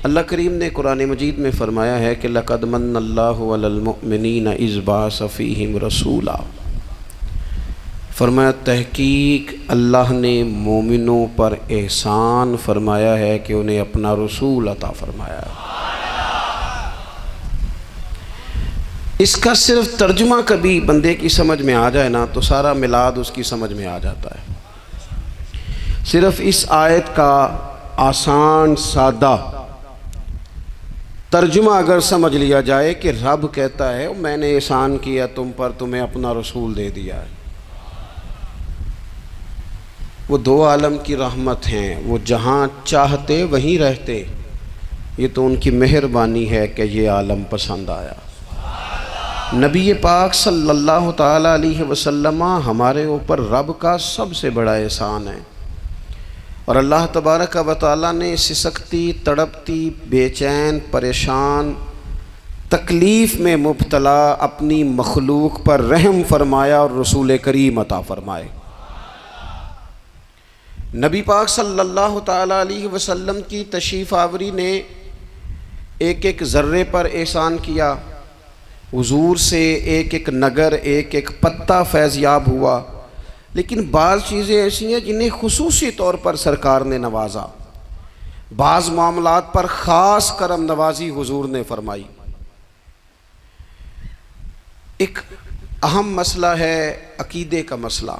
अल्लाह करीम ने कुरान मजीद में फ़रमाया है कि लक़द मन्नल्लाहु अलल मुअमिनीना इज़ बअस फ़ीहिम रसूला। फरमाया तहकीक अल्लाह ने मोमिनों पर एहसान फरमाया है कि उन्हें अपना रसूल अता फरमाया। इसका सिर्फ तर्जुमा कभी बंदे की समझ में आ जाए ना तो सारा मिलाद उसकी समझ में आ जाता है। सिर्फ इस आयत का आसान सादा तर्जुमा अगर समझ लिया जाए कि रब कहता है मैंने एहसान किया तुम पर, तुम्हें अपना रसूल दे दिया है। वो दो आलम की रहमत हैं, वो जहाँ चाहते वहीं रहते। ये तो उनकी मेहरबानी है कि ये आलम पसंद आया। नबी पाक सल्लल्लाहु ताला अलैहि वसल्लम हमारे ऊपर रब का सबसे बड़ा एहसान है। और अल्लाह तबारक व तआला ने सिसकती, तड़पती, बेचैन, परेशान, तकलीफ़ में मुब्तला अपनी मखलूक पर रहम फरमाया और रसूल करीम अता फरमाए। नबी पाक सल्लल्लाहु ताला अलैहि वसल्लम की तशरीफ़ आवरी ने एक एक ज़र्रे पर एहसान किया। हुजूर से एक एक नगर, एक एक पत्ता फैज़याब हुआ। लेकिन बाज़ चीज़ें ऐसी हैं जिन्हें खुसूसी तौर पर सरकार ने नवाजा। बाज़ मामलात पर ख़ास करम नवाजी हुजूर ने फरमाई। एक अहम मसला है अकीदे का मसला।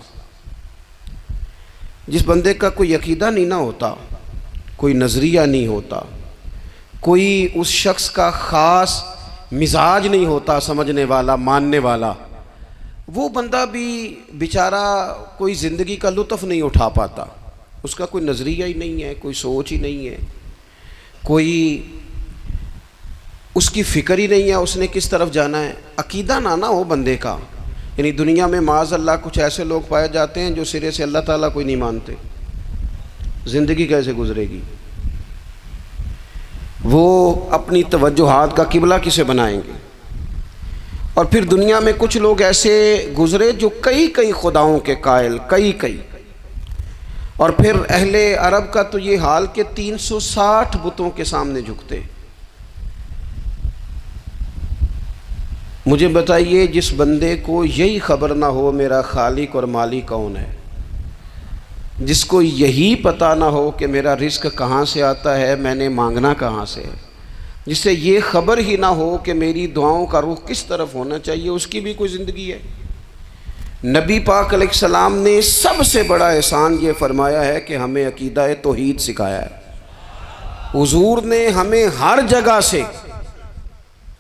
जिस बंदे का कोई अकीदा नहीं ना होता, कोई नज़रिया नहीं होता, कोई उस शख्स का ख़ास मिजाज नहीं होता समझने वाला, मानने वाला, वो बंदा भी बेचारा कोई ज़िंदगी का लुत्फ़ नहीं उठा पाता। उसका कोई नज़रिया ही नहीं है, कोई सोच ही नहीं है, कोई उसकी फ़िक्र ही नहीं है उसने किस तरफ जाना है। अकीदा ना हो बंदे का। यानी दुनिया में माज़ अल्लाह कुछ ऐसे लोग पाए जाते हैं जो सिरे से अल्लाह ताला कोई नहीं मानते। ज़िंदगी कैसे गुजरेगी? वो अपनी तवज्जुहात का किबला किसे बनाएंगे? और फिर दुनिया में कुछ लोग ऐसे गुज़रे जो कई कई खुदाओं के कायल, कई। और फिर अहले अरब का तो ये हाल कि 360 बुतों के सामने झुकते। मुझे बताइए, जिस बंदे को यही खबर ना हो मेरा खालिक और मालिक कौन है, जिसको यही पता ना हो कि मेरा रिस्क कहाँ से आता है, मैंने मांगना कहाँ से है, जिससे ये ख़बर ही ना हो कि मेरी दुआओं का रुख किस तरफ होना चाहिए, उसकी भी कोई ज़िंदगी है? नबी पाक अलैहिस्सलाम ने सबसे बड़ा एहसान ये फरमाया है कि हमें अकीदा तौहीद सिखाया है। हुजूर ने हमें हर जगह से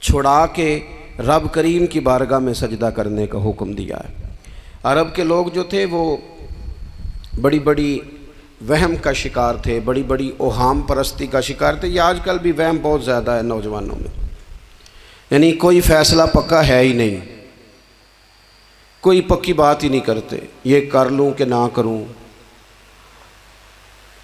छुड़ा के रब करीम की बारगाह में सजदा करने का हुक्म दिया है। अरब के लोग जो थे वो बड़ी बड़ी वहम का शिकार थे, बड़ी बड़ी ओहाम परस्ती का शिकार थे। ये आजकल भी वहम बहुत ज़्यादा है नौजवानों में। यानी कोई फ़ैसला पक्का है ही नहीं, कोई पक्की बात ही नहीं करते, ये कर लूँ कि ना करूँ,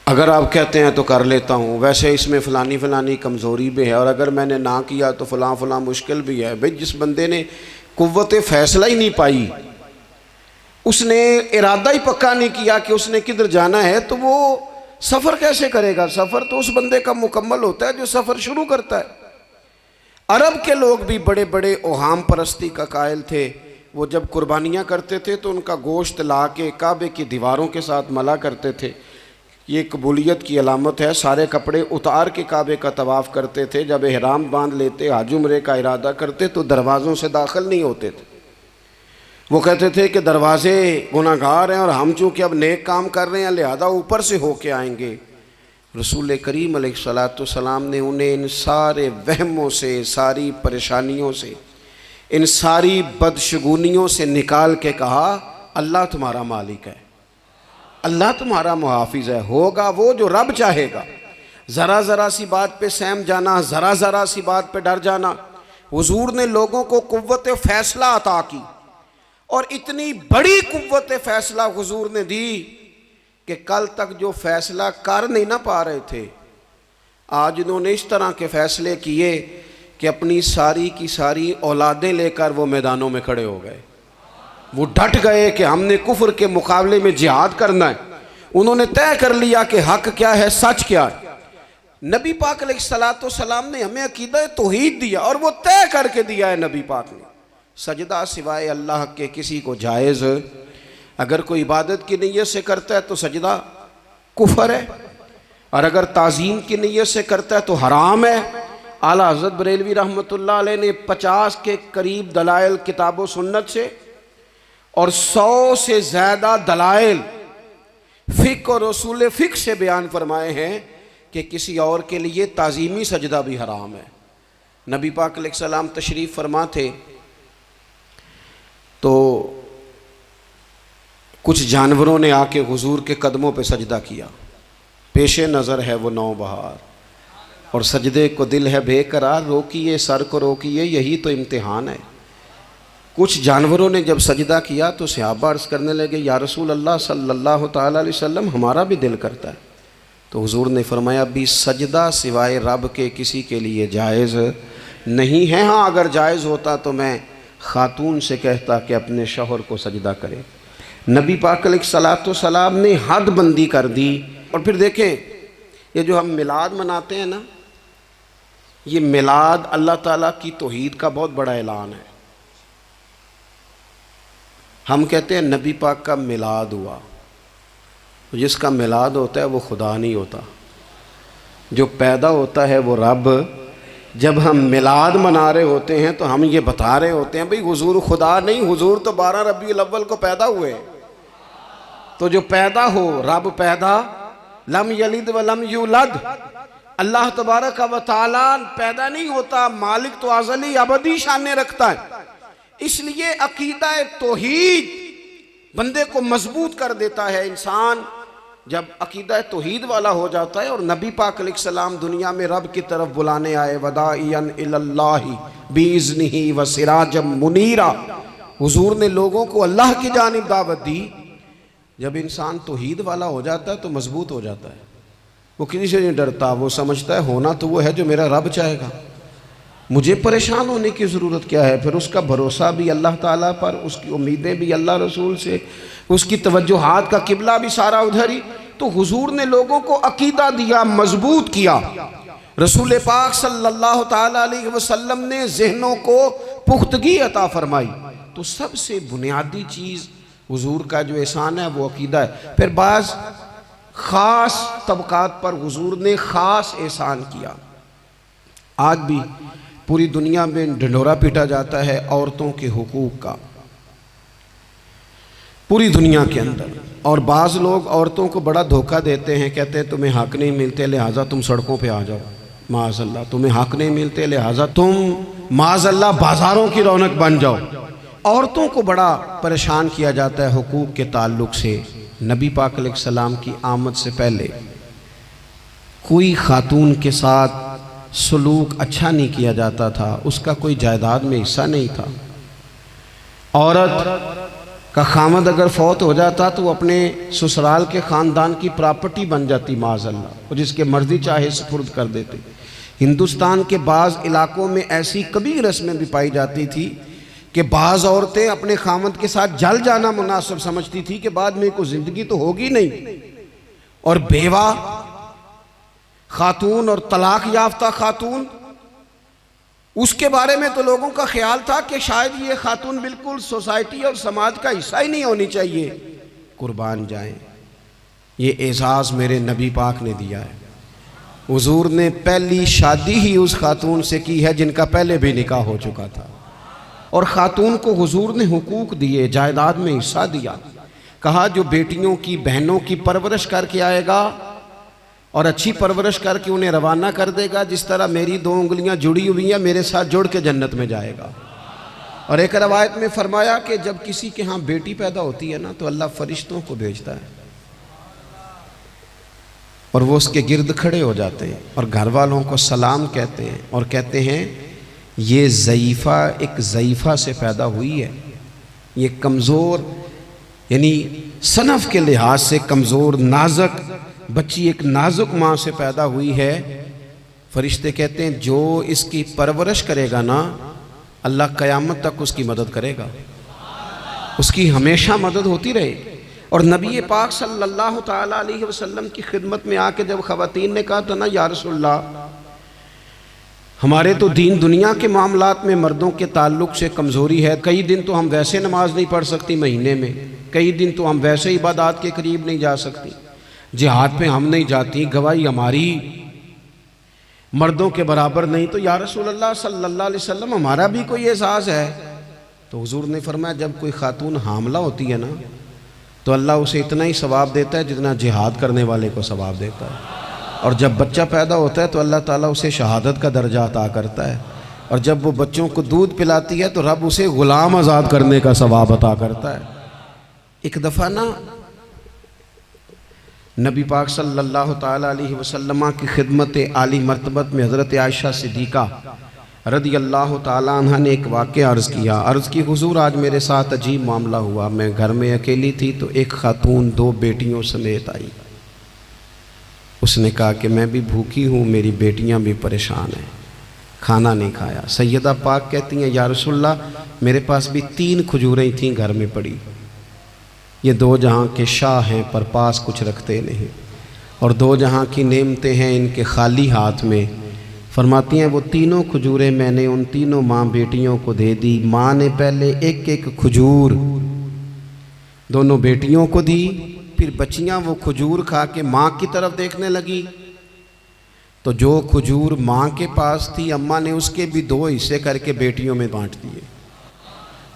अगर आप कहते हैं तो कर लेता हूँ, वैसे इसमें फ़लानी कमज़ोरी भी है, और अगर मैंने ना किया तो फ़लाँ मुश्किल भी है। भाई जिस बंदे ने कुव्वत फ़ैसला ही नहीं पाई, उसने इरादा ही पक्का नहीं किया कि उसने किधर जाना है, तो वो सफ़र कैसे करेगा? सफ़र तो उस बंदे का मुकम्मल होता है जो सफ़र शुरू करता है। अरब के लोग भी बड़े बड़े ओहाम परस्ती का कायल थे। वो जब कुर्बानियाँ करते थे तो उनका गोश्त ला के काबे की दीवारों के साथ मला करते थे। ये कबूलियत की अलामत है। सारे कपड़े उतार के काबे का तवाफ़ करते थे। जब एहराम बांध लेते, हज उम्रे का इरादा करते, तो दरवाज़ों से दाखिल नहीं होते थे। वो कहते थे कि दरवाज़े गुनाहगार हैं और हम चूँकि अब नेक काम कर रहे हैं लिहाजा ऊपर से होके आएंगे। रसूल करीम अलैहिस्सलाम ने उन्हें इन सारे वहमों से, सारी परेशानियों से, इन सारी बदशगुनियों से निकाल के कहा अल्लाह तुम्हारा मालिक है, अल्लाह तुम्हारा मुहाफिज है। होगा वो जो रब चाहेगा। ज़रा ज़रा सी बात पे सहम जाना, ज़रा ज़रा सी बात पे डर जाना। हुजूर ने लोगों को कुव्वत फ़ैसला अता की, और इतनी बड़ी कुव्वत फ़ैसला हुजूर ने दी कि कल तक जो फ़ैसला कर नहीं ना पा रहे थे, आज उन्होंने इस तरह के फ़ैसले किए कि अपनी सारी की सारी औलादें लेकर वो मैदानों में खड़े हो गए। वो डट गए कि हमने कुफ्र के मुकाबले में जिहाद करना है। उन्होंने तय कर लिया कि हक क्या है, सच क्या है। नबी पाक अलैहिस्सलाम ने हमें अकीदा तौहीद दिया और वो तय करके दिया है नबी पाक ने, सजदा सिवाय अल्लाह के किसी को जायज़, अगर कोई इबादत की नीयत से करता है तो सजदा कुफर है, और अगर ताज़ीम की नीयत से करता है तो हराम है। आला हज़रत बरेलवी रहमतुल्लाह अलैह ने 50 के करीब दलाइल किताब सुन्नत से और 100 से ज़्यादा दलाइल फ़िक़्ह और उसूल फ़िक़्ह से बयान फरमाए हैं कि किसी और के लिए ताज़ीमी सजदा भी हराम है। नबी पाक अलैहिस्सलाम तशरीफ़ फरमा थे तो कुछ जानवरों ने आके हुजूर के कदमों पे सजदा किया, पेशे नज़र है वो नौबहार और सजदे को दिल है बेकरार, रोकिए सर को रोकिए यही तो इम्तिहान है। कुछ जानवरों ने जब सजदा किया तो सहाबा अर्ज़ करने लगे, या रसूल अल्लाह सल्लल्लाहु तआला अलैहि वसल्लम हमारा भी दिल करता है। तो हुजूर ने फरमाया, भी सजदा सिवाय रब के किसी के लिए जायज़ नहीं है। हाँ, अगर जायज़ होता तो मैं ख़ातून से कहता कि अपने शौहर को सजदा करे। नबी पाक अलैहिस्सलाम ने हद बंदी कर दी। और फिर देखें, ये जो हम मिलाद मनाते हैं ना, ये मिलाद अल्लाह ताला की तौहीद का बहुत बड़ा ऐलान है। हम कहते हैं नबी पाक का मिलाद हुआ, तो जिसका मिलाद होता है वो खुदा नहीं होता, जो पैदा होता है वो रब। जब हम मिलाद मना रहे होते हैं तो हम ये बता रहे होते हैं भाई हुजूर खुदा नहीं, हुजूर तो 12 रबीउल अव्वल को पैदा हुए। तो जो पैदा हो, रब पैदा, लम यलिद व लम यूलद, अल्लाह तबारक व तआला पैदा नहीं होता, मालिक तो अज़ली अबदी शान रखता है। इसलिए अकीदा तौहीद बंदे को मजबूत कर देता है। इंसान जब अकीदा तौहीद वाला हो जाता है और नबी पाक अलैहिस्सलाम दुनिया में रब की तरफ बुलाने आए, वदाइयन इलल्लाहि बिइज़्निही व सिराजम मुनीरा, हुजूर ने लोगों को अल्लाह की जानिब दावत दी। जब इंसान तौहीद वाला हो जाता है तो मजबूत हो जाता है, वो किसी से नहीं डरता, वो समझता है होना तो वो है जो मेरा रब चाहेगा, मुझे परेशान होने की ज़रूरत क्या है। फिर उसका भरोसा भी अल्लाह ताला पर, उसकी उम्मीदें भी अल्लाह रसूल से, उसकी तवज्जुहात का किबला भी सारा उधर ही। तो हुजूर ने लोगों को अकीदा दिया, मजबूत किया। रसूल पाक सल्लल्लाहु ताला अलैहि वसल्लम ने ज़हनों को पुख्तगी अता फरमाई। तो सबसे बुनियादी चीज़ हुजूर का जो एहसान है वो अकीदा है। फिर बाज़ ख़ास तबकात पर हुजूर ने ख़ास एहसान किया। आज भी पूरी दुनिया में ढिंढोरा पीटा जाता है औरतों के हुकूक का, पूरी दुनिया के अंदर। और बाज़ लोग औरतों को बड़ा धोखा देते हैं, कहते हैं तुम्हें हक नहीं मिलते लिहाजा तुम सड़कों पे आ जाओ, माज़अल्लाह तुम्हें हक नहीं मिलते लिहाजा तुम माज़अल्लाह बाज़ारों की रौनक बन जाओ। औरतों को बड़ा परेशान किया जाता है हुकूक के ताल्लुक़ से। नबी पाक अलैहिस्सलाम की आमद से पहले कोई खातून के साथ सलूक अच्छा नहीं किया जाता था, उसका कोई जायदाद में हिस्सा नहीं था। औरत का खामद अगर फौत हो जाता तो वो अपने ससुराल के ख़ानदान की प्रॉपर्टी बन जाती माज़अल्लाह, और जिसके मर्जी चाहे सुपुर्द कर देते। हिंदुस्तान के बाज़ इलाकों में ऐसी कभी रस्में भी पाई जाती थी कि बाज़ औरतें अपने खामद के साथ जल जाना मुनासिब समझती थी कि बाद में कोई ज़िंदगी तो होगी नहीं। और बेवा खातून और तलाक याफ्ता खातून, उसके बारे में तो लोगों का ख्याल था कि शायद ये खातून बिल्कुल सोसाइटी और समाज का हिस्सा ही नहीं होनी चाहिए। कुर्बान जाएं, ये एजाज़ मेरे नबी पाक ने दिया है। हुजूर ने पहली शादी ही उस खातून से की है जिनका पहले भी निकाह हो चुका था, और ख़ातून को हुजूर ने हुकूक दिए, जायदाद में हिस्सा दिया। कहा जो बेटियों की बहनों की परवरिश करके आएगा और अच्छी परवरिश करके उन्हें रवाना कर देगा, जिस तरह मेरी 2 उंगलियां जुड़ी हुई हैं मेरे साथ जुड़ के जन्नत में जाएगा। और एक रवायत में फरमाया कि जब किसी के यहाँ बेटी पैदा होती है ना तो अल्लाह फरिश्तों को भेजता है और वो उसके गिर्द खड़े हो जाते हैं और घर वालों को सलाम कहते हैं और कहते हैं ये ज़ईफ़ा एक ज़ईफ़ा से पैदा हुई है, ये कमज़ोर यानी सनफ़ के लिहाज से कमज़ोर नाजुक बच्ची एक नाजुक माँ से पैदा हुई है। फरिश्ते कहते हैं जो इसकी परवरिश करेगा ना अल्लाह क़यामत तक उसकी मदद करेगा, उसकी हमेशा मदद होती रहे। और नबी पाक सल्लल्लाहु ताला अलैहि वसल्लम की खिदमत में आके जब ख़वातीन ने कहा था ना, या रसूलल्लाह हमारे तो दीन दुनिया के मामलात में मर्दों के ताल्लुक़ से कमज़ोरी है, कई दिन तो हम वैसे नमाज नहीं पढ़ सकती महीने में, कई दिन तो हम वैसे इबादत के करीब नहीं जा सकती, जिहाद पे हम नहीं जाती, गवाही हमारी मर्दों के बराबर नहीं, तो या रसूलल्लाह सल्लल्लाहु अलैहि वसल्लम हमारा भी कोई एहसास है? तो हुजूर ने फरमाया जब कोई खातून हामला होती है ना, तो अल्लाह उसे इतना ही सवाब देता है जितना जिहाद करने वाले को सवाब देता है, और जब बच्चा पैदा होता है तो अल्लाह ताला उसे शहादत का दर्जा अता करता है, और जब वो बच्चों को दूध पिलाती है तो रब उसे ग़ुलाम आज़ाद करने का सवाब अता करता है। एक दफ़ा ना नबी पाक सल्लल्लाहु ताला अलैहि वसल्लम की खिदमत आली मर्तबत में हज़रत आयशा सिद्दीक़ा रदी अल्लाह ताला अन्हा ने एक वाक़या अर्ज़ किया। अर्ज़ की हुज़ूर आज मेरे साथ अजीब मामला हुआ, मैं घर में अकेली थी तो एक खातून 2 बेटियों समेत आई। उसने कहा कि मैं भी भूखी हूँ, मेरी बेटियाँ भी परेशान हैं, खाना नहीं खाया। सैयदा पाक कहती हैं या रसूलल्लाह मेरे पास भी 3 खजूरें थीं घर में पड़ी, ये 2 जहाँ के शाह हैं पर पास कुछ रखते नहीं, और 2 जहाँ की नेमतें हैं इनके खाली हाथ में। फरमाती हैं वो तीनों खजूरें मैंने उन तीनों माँ बेटियों को दे दी। माँ ने पहले एक एक खजूर दोनों बेटियों को दी, फिर बच्चियाँ वो खजूर खा के माँ की तरफ देखने लगी, तो जो खजूर माँ के पास थी अम्मा ने उसके भी 2 हिस्से करके बेटियों में बांट दिए।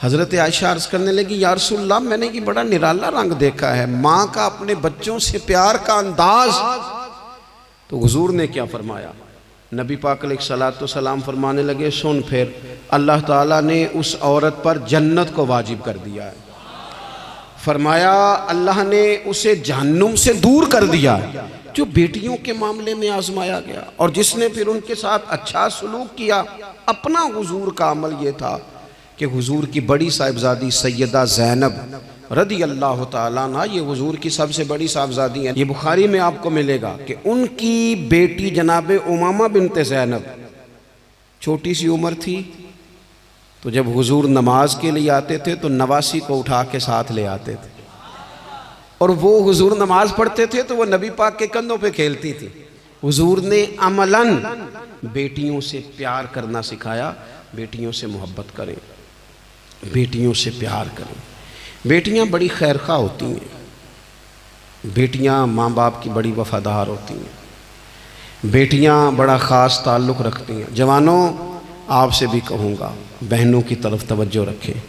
हज़रत आयशा अर्ज़ करने लगी या रसूलल्लाह मैंने ये बड़ा निराला रंग देखा है, माँ का अपने बच्चों से प्यार का अंदाज। तो हुजूर ने क्या फरमाया? नबी पाक अलैहिस्सलातु सलाम फरमाने लगे सुन, फिर अल्लाह ताला ने उस औरत पर जन्नत को वाजिब कर दिया है। फरमाया अल्लाह ने उसे जहन्नुम से दूर कर दिया जो बेटियों के मामले में आजमाया गया, और जिसने फिर उनके साथ अच्छा सलूक किया। अपना हुजूर का अमल ये था कि हुजूर की बड़ी साहिबजादी सैयदा ज़ैनब रदी अल्लाह ताला अन्हा, ये हुजूर की सबसे बड़ी साहिबजादी हैं। ये बुखारी में आपको मिलेगा कि उनकी बेटी जनाब उमामा बिनते ज़ैनब छोटी सी उम्र थी, तो जब हुजूर नमाज के लिए आते थे तो नवासी को उठा के साथ ले आते थे, और वो हुजूर नमाज पढ़ते थे तो वो नबी पाक के कंधों पे खेलती थी। हुजूर ने अमलन बेटियों से प्यार करना सिखाया, बेटियों से मोहब्बत करें, बेटियों से प्यार करें। बेटियां बड़ी खैरखा होती हैं, बेटियां माँ बाप की बड़ी वफादार होती हैं, बेटियां बड़ा ख़ास ताल्लुक़ रखती हैं। जवानों आपसे भी कहूँगा बहनों की तरफ तवज्जो रखें।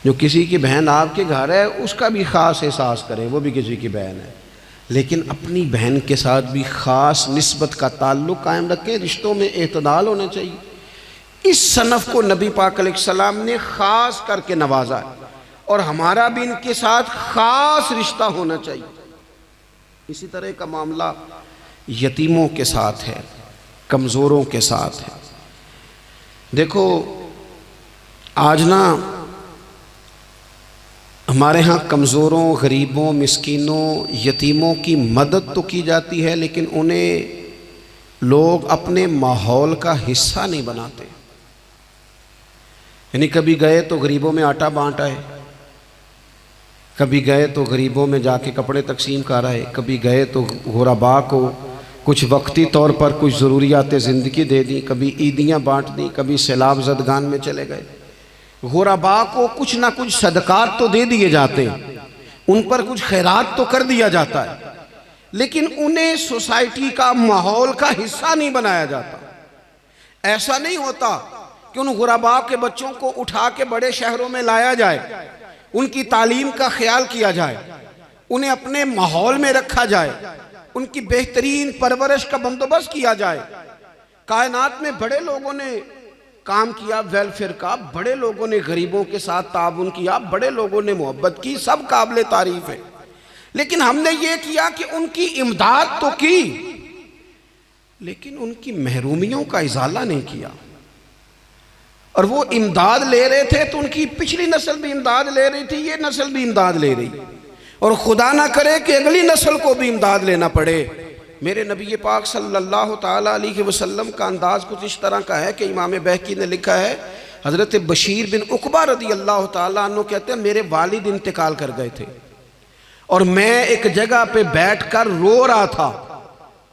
जो किसी की बहन आपके घर है उसका भी ख़ास एहसास करें, वो भी किसी की बहन है, लेकिन अपनी बहन के साथ भी ख़ास निस्बत का ताल्लुक़ कायम रखें। रिश्तों में एतदाल होना चाहिए। इस सनफ़ को नबी पाक अलैहिस्सलाम ने ख़ास करके नवाजा है, और हमारा भी इनके साथ ख़ास रिश्ता होना चाहिए। इसी तरह का मामला यतीमों के साथ है, कमज़ोरों के साथ है। देखो आज ना हमारे यहाँ कमज़ोरों, गरीबों, मिस्कीनों, यतीमों की मदद तो की जाती है, लेकिन उन्हें लोग अपने माहौल का हिस्सा नहीं बनाते। यानी कभी गए तो गरीबों में आटा बांटा है, कभी गए तो गरीबों में जाके कपड़े तकसीम कर रहे, कभी गए तो गुरबा को कुछ वक्ती तौर पर कुछ ज़रूरियात ज़िंदगी दे दी, कभी ईदियाँ बांट दी, कभी सैलाब ज़दगान में चले गए। गुरबा को कुछ ना कुछ सदकात तो दे दिए जाते हैं, उन पर कुछ खैरात तो कर दिया जाता है, लेकिन उन्हें सोसाइटी का माहौल का हिस्सा नहीं बनाया जाता। ऐसा नहीं होता कि उन गुरबा के बच्चों को उठा के बड़े शहरों में लाया जाए, उनकी तालीम का ख्याल किया जाए, उन्हें अपने माहौल में रखा जाए, उनकी बेहतरीन परवरिश का बंदोबस्त किया जाए। कायनात में बड़े लोगों ने काम किया वेलफेयर का, बड़े लोगों ने गरीबों के साथ ताउन किया, बड़े लोगों ने मोहब्बत की, सब काबिल तारीफ है। लेकिन हमने ये किया कि उनकी इमदाद तो की, लेकिन उनकी महरूमियों का इजाला नहीं किया। और वो इमदाद ले रहे थे तो उनकी पिछली नस्ल भी इमदाद ले रही थी, ये नस्ल भी इमदाद ले रही, और खुदा ना करे कि अगली नस्ल को भी इमदाद लेना पड़े। मेरे नबी पाक सल्लल्लाहु ताला अलैहि वसल्लम का अंदाज़ कुछ इस तरह का है कि इमाम बहकी ने लिखा है, हज़रत बशीर बिन उक़बा रदी अल्लाह ताला अन्हु कहते हैं मेरे वालिद इंतकाल कर गए थे, और मैं एक जगह पे बैठकर रो रहा था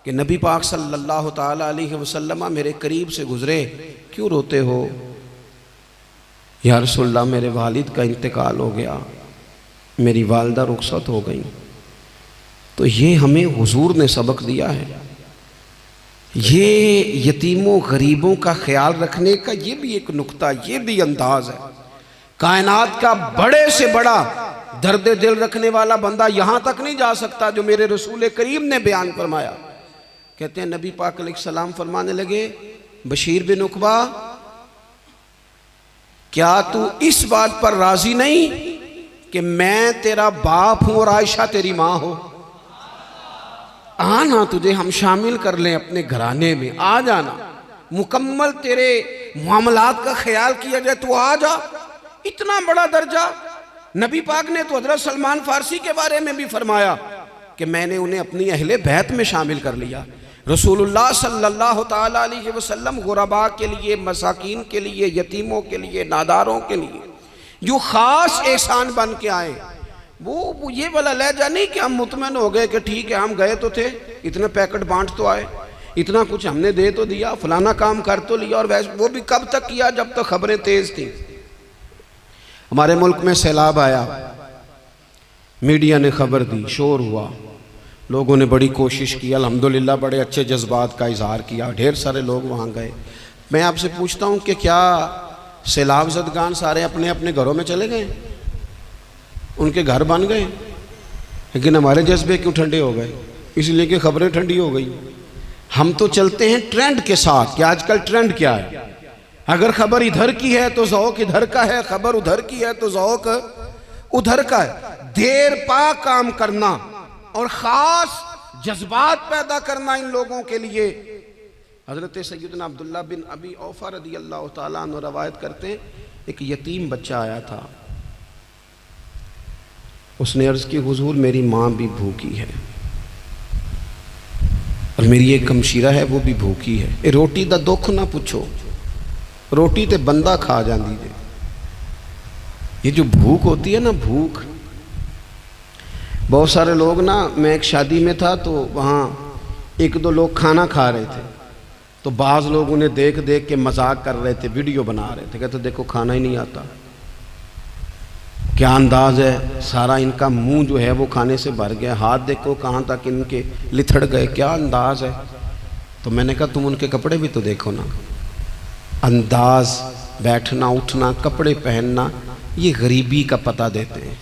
कि नबी पाक सल्लल्लाहु ताला अलैहि वसल्लम मेरे करीब से गुजरे, क्यों रोते हो? या रसूलल्लाह मेरे वालिद का इंतकाल हो गया, मेरी वालदा रुखसत हो गई। तो ये हमें हुजूर ने सबक दिया है। ये यतीमों गरीबों का ख्याल रखने का ये भी एक नुक्ता, ये भी अंदाज है। कायनात का बड़े से बड़ा दर्द दिल रखने वाला बंदा यहाँ तक नहीं जा सकता जो मेरे रसूल करीम ने बयान फरमाया। कहते हैं नबी पाक अलैहिस्सलाम फरमाने लगे, बशीर बिन उकबा, क्या तू इस बात पर राजी नहीं कि मैं तेरा बाप हूं और आयशा तेरी मां हो? आना, तुझे हम शामिल कर लें अपने घराने में, आ जाना, मुकम्मल तेरे मामलात का ख्याल किया जाए, तू आ जा। इतना बड़ा दर्जा। नबी पाक ने तो हजरत सलमान फारसी के बारे में भी फरमाया कि मैंने उन्हें अपनी अहले बैत में शामिल कर लिया। रसूलुल्लाह सल्लल्लाहु ताला अलैहि वसल्लम गुरबा के लिए, मसाकीन के लिए, यतीमों के लिए, नादारों के लिए जो ख़ास एहसान बन के आए, वो ये वाला लहजा नहीं कि हम मुतमईन हो गए कि ठीक है हम गए तो थे, इतने पैकेट बांट तो आए, इतना कुछ हमने दे तो दिया, फलाना काम कर तो लिया, और वैसे वो भी कब तक किया जब तक खबरें तेज़ थी। हमारे मुल्क में सैलाब आया, मीडिया ने खबर दी, शोर हुआ, लोगों ने बड़ी कोशिश की, अल्हम्दुलिल्लाह बड़े अच्छे जज्बात का इजहार किया, ढेर सारे लोग वहाँ गए। मैं आपसे पूछता हूँ कि क्या सैलाब ज़दगान सारे अपने अपने घरों में चले गए? उनके घर बन गए? लेकिन हमारे जज्बे क्यों ठंडे हो गए? इसलिए कि खबरें ठंडी हो गई। हम तो चलते हैं ट्रेंड के साथ कि आजकल ट्रेंड क्या है। अगर खबर इधर की है तो ज़ौक़ इधर का है, खबर उधर की है तो ज़ौक़ उधर का है। देर पा काम करना और ख़ास जज्बात पैदा करना इन लोगों के लिए। हज़रत सैयदना अब्दुल्लाह बिन अबी औफ़ा रज़ियल्लाहु ताला अन्हु रवायत करते हैं, एक यतीम बच्चा आया था, उसने अर्ज़ की, हुज़ूर मेरी माँ भी भूखी है और मेरी एक कमशीरा है वो भी भूखी है, ए रोटी दा दुख ना पूछो, रोटी ते बंदा खा जाती है। ये जो भूख होती है ना, भूख, बहुत सारे लोग ना, मैं एक शादी में था तो वहाँ एक दो लोग खाना खा रहे थे, तो बाज़ लोग उन्हें देख देख के मजाक कर रहे थे, वीडियो बना रहे थे, कहते देखो खाना ही नहीं आता, क्या अंदाज है, सारा इनका मुंह जो है वो खाने से भर गया, हाथ देखो कहाँ तक इनके लिथड़ गए, क्या अंदाज है। तो मैंने कहा तुम उनके कपड़े भी तो देखो ना, अंदाज, बैठना उठना, कपड़े पहनना, ये गरीबी का पता देते हैं।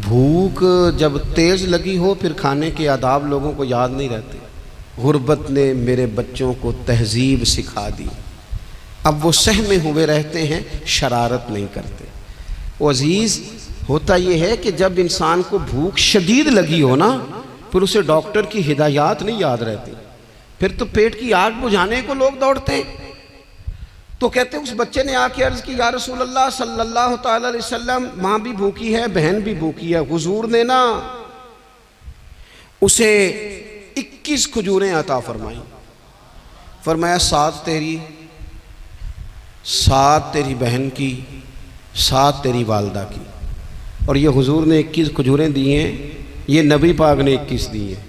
भूख जब तेज़ लगी हो फिर खाने के आदाब लोगों को याद नहीं रहते। गुर्बत ने मेरे बच्चों को तहजीब सिखा दी, अब वो सहमे हुए रहते हैं, शरारत नहीं करते। वो अजीज़, होता ये है कि जब इंसान को भूख शदीद लगी हो ना, फिर उसे डॉक्टर की हिदायत नहीं याद रहती, फिर तो पेट की आग बुझाने को लोग दौड़ते हैं। तो कहते उस बच्चे ने आके अर्ज़ की, या रसूल अल्लाह सल्लल्लाहु ताला अलैहि वसल्लम, माँ भी भूखी है, बहन भी भूखी है। हुजूर ने ना उसे 21 खजूरें अता फरमाई, फरमाया 7 तेरी, 7 तेरी बहन की, 7 तेरी वालदा की। और ये हुजूर ने 21 खजूरें दी हैं, ये नबी पाक ने 21 दी हैं।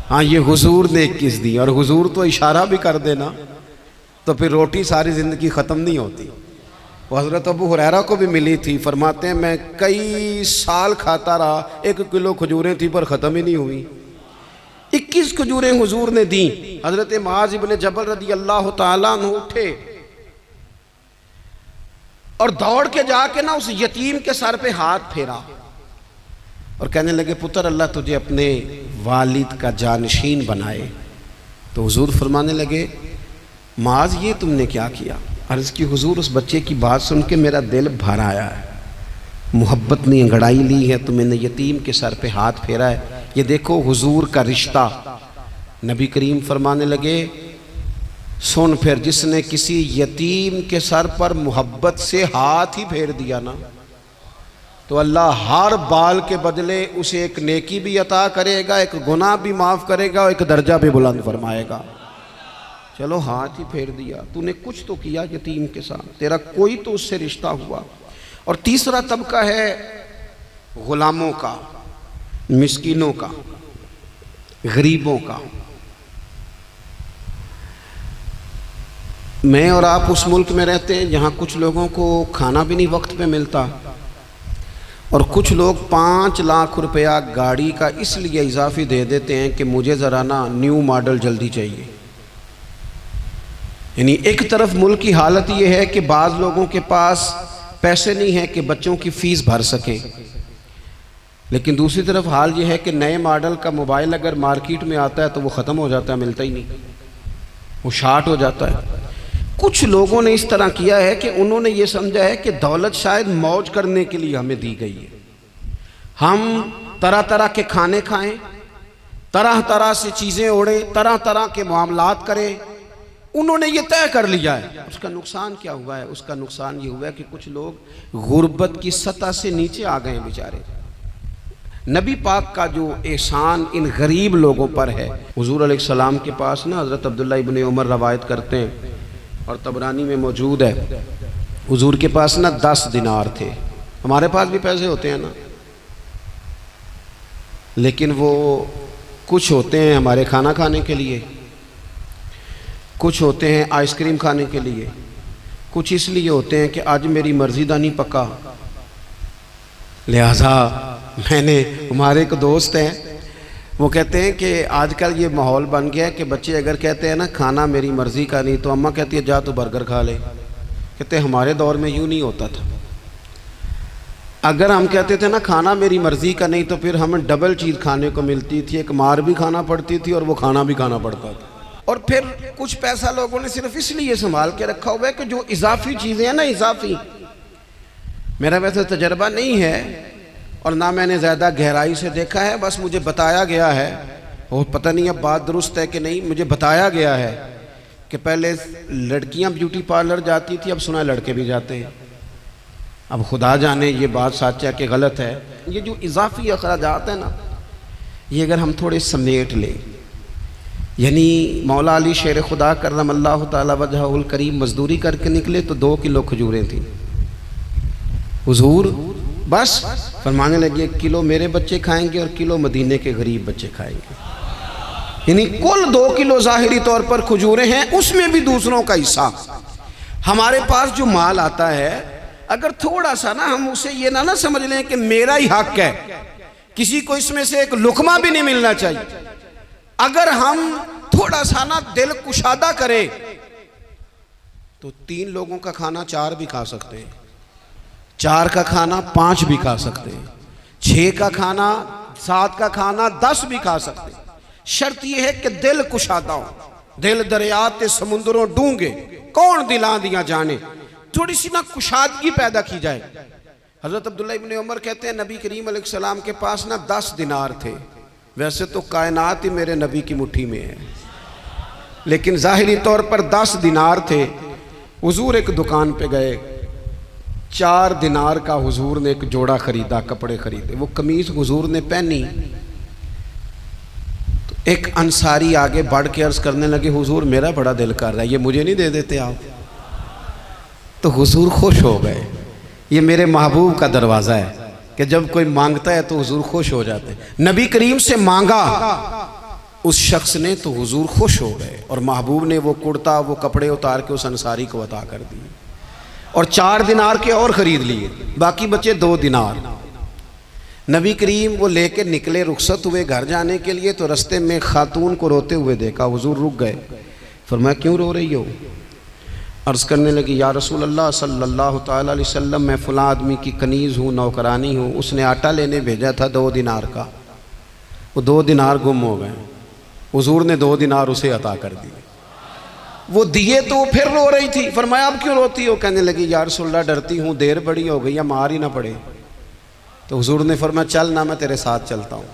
हाँ, ये हुजूर ने 21 दी, और हुजूर तो इशारा भी कर देना तो फिर रोटी सारी ज़िंदगी ख़त्म नहीं होती। वो हज़रत अबू हुरैरा को भी मिली थी, फरमाते हैं मैं कई साल खाता रहा, 1 किलो खजूरें थी पर ख़त्म ही नहीं हुई। 21 खजूरें हुजूर ने दी। हज़रत मुआज़ इब्न जबल रज़ी अल्लाह ताला अन्हु उठे और दौड़ के जाके ना उस यतीम के सर पे हाथ फेरा और कहने लगे, पुत्र अल्लाह तुझे अपने वालिद का जानशीन बनाए। तो हुजूर फरमाने लगे, माज ये तुमने क्या किया? अर्ज़ की, हुजूर उस बच्चे की बात सुन के मेरा दिल भर आया है, मोहब्बत ने अंगड़ाई ली है तो मैंने यतीम के सर पे हाथ फेरा है। ये देखो हुजूर का रिश्ता। नबी करीम फरमाने लगे, सुन, फिर जिसने किसी यतीम के सर पर मोहब्बत से हाथ ही फेर दिया ना, तो अल्लाह हर बाल के बदले उसे एक नेकी भी अता करेगा, एक गुनाह भी माफ़ करेगा और एक दर्जा भी बुलंद फरमाएगा। चलो हाथ ही फेर दिया, तूने कुछ तो किया यतीम के साथ, तेरा कोई तो उससे रिश्ता हुआ। और तीसरा तबका है ग़ुलामों का। मिस्कीनों का, गरीबों का। मैं और आप उस मुल्क में रहते हैं जहाँ कुछ लोगों को खाना भी नहीं वक्त पे मिलता, और कुछ लोग 5 लाख रुपया गाड़ी का इसलिए इजाफी दे देते हैं कि मुझे ज़रा ना न्यू मॉडल जल्दी चाहिए। यानी एक तरफ मुल्क की हालत ये है कि बाज़ लोगों के पास पैसे नहीं हैं कि बच्चों की फ़ीस भर सकें, लेकिन दूसरी तरफ हाल ये है कि नए मॉडल का मोबाइल अगर मार्केट में आता है तो वो ख़त्म हो जाता है, मिलता ही नहीं, वो शार्ट हो जाता है। कुछ लोगों ने इस तरह किया है कि उन्होंने ये समझा है कि दौलत शायद मौज करने के लिए हमें दी गई है, हम तरह तरह के खाने खाएं, तरह तरह से चीज़ें ओढ़ें, तरह तरह के मामलात करें। उन्होंने ये तय कर लिया है। उसका नुकसान क्या हुआ है? उसका नुकसान ये हुआ है कि कुछ लोग गुर्बत की सतह से नीचे आ गए हैं बेचारे। नबी पाक का जो एहसान इन गरीब लोगों पर है, हुजूर अलैहिस्सलाम के पास ना हज़रत अब्दुल्ला इब्न उमर रवायत करते हैं और तबरानी में मौजूद है, हुजूर के पास ना 10 दिनार थे। हमारे पास भी पैसे होते हैं ना, लेकिन वो कुछ होते हैं हमारे खाना खाने के लिए, कुछ होते हैं आइसक्रीम खाने के लिए, कुछ इसलिए होते हैं कि आज मेरी मर्जी दा नहीं पक्का, लिहाजा मैंने, हमारे एक दोस्त हैं वो कहते हैं कि आजकल ये माहौल बन गया है कि बच्चे अगर कहते हैं ना खाना मेरी मर्ज़ी का नहीं, तो अम्मा कहती है जा तो बर्गर खा ले। कहते हैं हमारे दौर में यूँ नहीं होता था। अगर हम कहते थे ना खाना मेरी मर्ज़ी का नहीं, तो फिर हमें डबल चीज़ खाने को मिलती थी, एक मार भी खाना पड़ती थी और वो खाना भी खाना पड़ता था। और फिर कुछ पैसा लोगों ने सिर्फ इसलिए संभाल के रखा हुआ है कि जो इजाफी चीज़ें हैं ना, इजाफी, मेरा वैसे तजर्बा नहीं है और ना मैंने ज़्यादा गहराई से देखा है, बस मुझे बताया गया है, और पता नहीं अब बात दुरुस्त है कि नहीं, मुझे बताया गया है कि पहले लड़कियां ब्यूटी पार्लर जाती थी, अब सुना लड़के भी जाते हैं। अब खुदा जाने ये बात सच है कि गलत है। ये जो इजाफी अखराजात है ना, ये अगर हम थोड़े समेट लें, यानी मौला अली शेर खुदा करमल्लाहु ताला वजहुल करीम मजदूरी करके निकले तो 2 किलो खजूरें थी। हुजूर बस फरमाने लगे 1 किलो मेरे बच्चे खाएंगे और किलो मदीने के गरीब बच्चे खाएंगे। यानी कुल 2 किलो ज़ाहिरी तौर पर खजूरें हैं, उसमें भी दूसरों का हिस्सा। हमारे पास जो माल आता है, अगर थोड़ा सा ना हम उसे ये ना समझ लें कि मेरा ही हक है, किसी को इसमें से एक लुकमा भी नहीं मिलना चाहिए। अगर हम थोड़ा सा ना दिल कुशादा करें तो 3 लोगों का खाना 4 भी खा सकते हैं, 4 का खाना 5 भी खा सकते हैं, 6 का खाना 7 का खाना 10 भी खा सकते हैं। शर्त यह है कि दिल कुशादा हो। दिल दरिया ते समुंदरों डूंगे कौन दिला दिया जाने, थोड़ी सी ना कुशादगी पैदा की जाए। हज़रत अब्दुल्ला इब्न उमर कहते हैं नबी करीम अलैहिस्सलाम के पास ना 10 दिनार थे। वैसे तो कायनात ही मेरे नबी की मुट्ठी में है, लेकिन ज़ाहिरी तौर पर 10 दिनार थे। हुजूर एक दुकान पे गए, 4 दिनार का हुजूर ने एक जोड़ा खरीदा, कपड़े खरीदे। वो कमीज हुजूर ने पहनी तो एक अंसारी आगे बढ़ के अर्ज करने लगे, हुजूर मेरा बड़ा दिल कर रहा है, ये मुझे नहीं दे देते आप? तो हुजूर खुश हो गए। ये मेरे महबूब का दरवाज़ा है कि जब कोई मांगता है तो हुजूर खुश हो जाते हैं। नबी करीम से मांगा उस शख्स ने तो हुजूर खुश हो गए, और महबूब ने वो कुर्ता, वो कपड़े उतार के उस अंसारी को अता कर दिए, और 4 दिनार के और ख़रीद लिए, बाकी बचे 2 दिनार। नबी करीम वो लेके निकले, रुखसत हुए घर जाने के लिए, तो रास्ते में खातून को रोते हुए देखा। हुजूर रुक गए, फरमाया क्यों रो रही हो? अर्ज़ करने लगी या रसूल अल्लाह सल्लल्लाहु ताला अलैहि वसल्लम, मैं फ़लाँ आदमी की कनीज़ हूँ, नौकरानी हूँ, उसने आटा लेने भेजा था 2 दिनार का, वो 2 दिनार गुम हो गए। हुजूर ने 2 दिनार उसे अता कर दिए। वो दिए तो फिर रो रही थी। फरमाया अब क्यों रोती हो? कहने लगी या रसूल अल्लाह डरती हूँ देर बड़ी हो गई या मार ही ना पड़े। तो हुजूर ने फरमाया चल ना, मैं तेरे साथ चलता हूँ।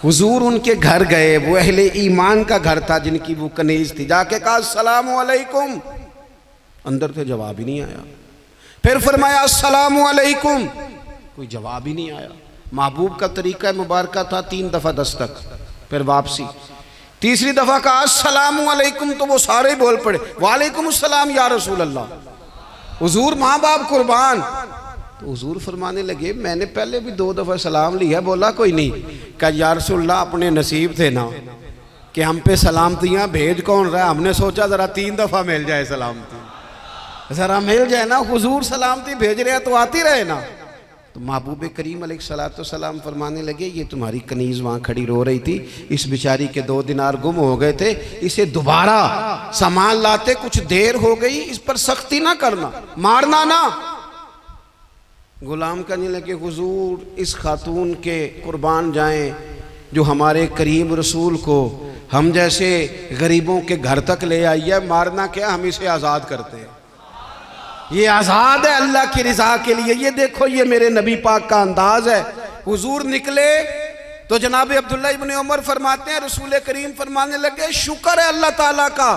हुजूर उनके घर गए, वो अहले ईमान का घर था जिनकी वो कनीज थी। जाके कहा अस्सलामु अलैकुम, अंदर से जवाब ही नहीं आया। फिर फरमाया अस्सलामु अलैकुम, कोई जवाब ही नहीं आया। महबूब का तरीका मुबारक था 3 दफ़ा दस्तक, फिर वापसी। तीसरी दफ़ा कहा अस्सलामु अलैकुम, तो वो सारे बोल पड़े वालेकुम अस्सलाम या रसूल अल्लाह। हुजूर माँ बाप कुर्बान, तो हुजूर फरमाने लगे मैंने पहले भी 2 दफ़ा सलाम लिया, बोला कोई नहीं। कहा या रसूलल्लाह अपने नसीब थे ना कि हम पे सलामतियाँ भेज कौन रहा है, हमने सोचा ज़रा 3 दफ़ा मिल जाए सलामती, ज़रा मिल जाए ना। हुजूर सलामती भेज रहे हैं तो आती रहे ना। तो महबूब करीम अलैहिस्सलाम फरमाने लगे ये तुम्हारी कनीज़ वहाँ खड़ी रो रही थी, इस बेचारी के 2 दिनार गुम हो गए थे, इसे दोबारा सामान लाते कुछ देर हो गई, इस पर सख्ती ना करना, मारना ना। गुलाम कहने लगे हुजूर इस खातून के कुर्बान जाएं जो हमारे करीम रसूल को हम जैसे गरीबों के घर तक ले आई है, मारना क्या, हम इसे आज़ाद करते हैं, ये आज़ाद है अल्लाह की रिज़ा के लिए। ये देखो ये मेरे नबी पाक का अंदाज है। हुजूर निकले तो जनाब अब्दुल्ला इब्न उमर फरमाते हैं रसूल करीम फरमाने लगे शुक्र है अल्लाह ताला का,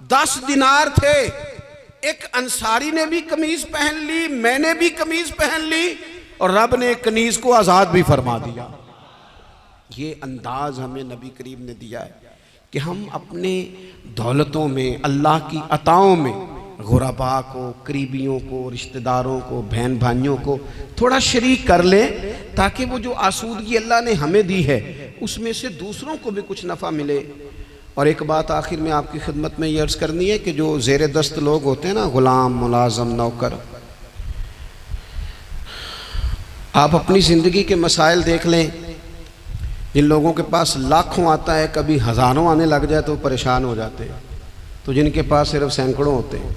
10 दिनार थे, एक अंसारी ने भी कमीज पहन ली, मैंने भी कमीज पहन ली, और रब ने कनीज को आज़ाद भी फरमा दिया। ये अंदाज हमें नबी करीम ने दिया है कि हम अपने दौलतों में, अल्लाह की अताओं में गुरबा को, करीबियों को, रिश्तेदारों को, बहन भाइयों को थोड़ा शरीक कर लें, ताकि वो जो आसूदगी अल्लाह ने हमें दी है उसमें से दूसरों को भी कुछ नफ़ा मिले। और एक बात आखिर में आपकी खिदमत में ये अर्ज़ करनी है कि जो ज़ेर दस्त लोग होते हैं ना, ग़ुलाम, मुलाज़म, नौकर, आप अपनी ज़िंदगी के मसाइल देख लें। जिन लोगों के पास लाखों आता है, कभी हज़ारों आने लग जाए तो परेशान हो जाते हैं, तो जिनके पास सिर्फ सैकड़ों होते हैं,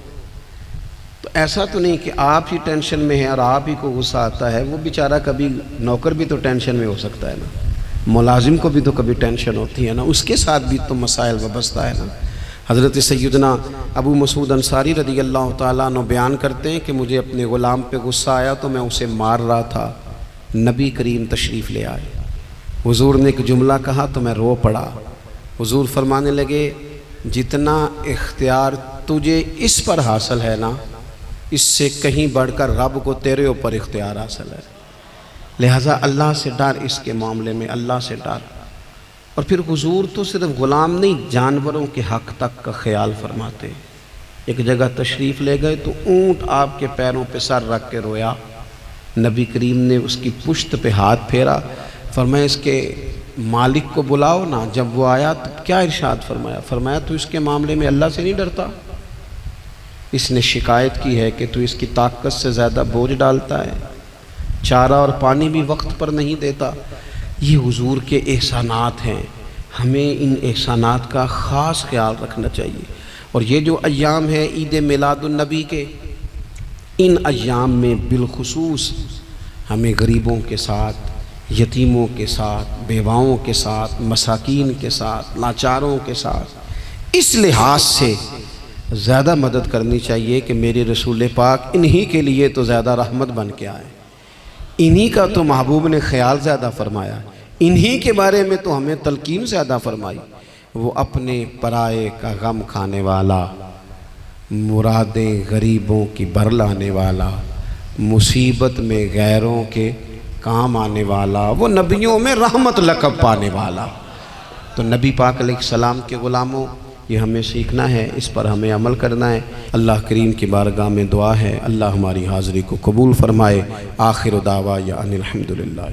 तो ऐसा तो नहीं कि आप ही टेंशन में हैं और आप ही को गुस्सा आता है, वो बेचारा कभी नौकर भी तो टेंशन में हो सकता है ना, मुलाजिम को भी तो कभी टेंशन होती है ना, उसके साथ भी तो मसाइल वाबस्ता है ना। हज़रत सैयदना अबू मसूद अंसारी रज़ी अल्लाह ताला अन्हु बयान करते हैं कि मुझे अपने ग़ुलाम पे गुस्सा आया तो मैं उसे मार रहा था, नबी करीम तशरीफ़ ले आए, हुजूर ने एक जुमला कहा तो मैं रो पड़ा। हुजूर फरमाने लगे जितना इख्तियार तुझे इस पर हासिल है ना, इससे कहीं बढ़कर रब को तेरे ऊपर इख्तियार हासिल है, लिहाजा अल्लाह से डर, इसके मामले में अल्लाह से डर। और फिर हुजूर तो सिर्फ ग़ुलाम नहीं, जानवरों के हक़ तक का ख्याल फरमाते। एक जगह तशरीफ़ ले गए तो ऊँट आपके पैरों पे सर रख के रोया, नबी करीम ने उसकी पुश्त पे हाथ फेरा, फरमाया इसके मालिक को बुलाओ ना। जब वो आया तो क्या इरशाद फरमाया, फरमाया तू इसके मामले में अल्लाह से नहीं डरता, इसने शिकायत की है कि तू इसकी ताकत से ज़्यादा बोझ डालता है, चारा और पानी भी वक्त पर नहीं देता। ये हुजूर के एहसानात हैं, हमें इन एहसानात का ख़ास ख्याल रखना चाहिए। और ये जो अय्याम है ईद मिलादुन्नबी के, इन अय्याम में बिलखुसूस हमें गरीबों के साथ, यतीमों के साथ, बेवाओं के साथ, मसाकीन के साथ, लाचारों के साथ इस लिहाज से ज़्यादा मदद करनी चाहिए कि मेरे रसूल पाक इन्हीं के लिए तो ज़्यादा रहमत बन के आए, इन्हीं का तो महबूब ने ख्याल ज़्यादा फरमाया, इन्हीं के बारे में तो हमें तलकीन ज़्यादा फरमाई। वो अपने पराए का गम खाने वाला, मुरादें गरीबों की भर लाने वाला, मुसीबत में गैरों के काम आने वाला, वो नबियों में रहमत लक़ब पाने वाला। तो नबी पाक अलैहिस्सलाम के ग़ुलामों, ये हमें सीखना है, इस पर हमें अमल करना है। अल्लाह करीम की बारगाह में दुआ है अल्लाह हमारी हाज़िरी को कबूल फ़रमाए। आखिर दावा या अनिल हम्दुलिल्लाह।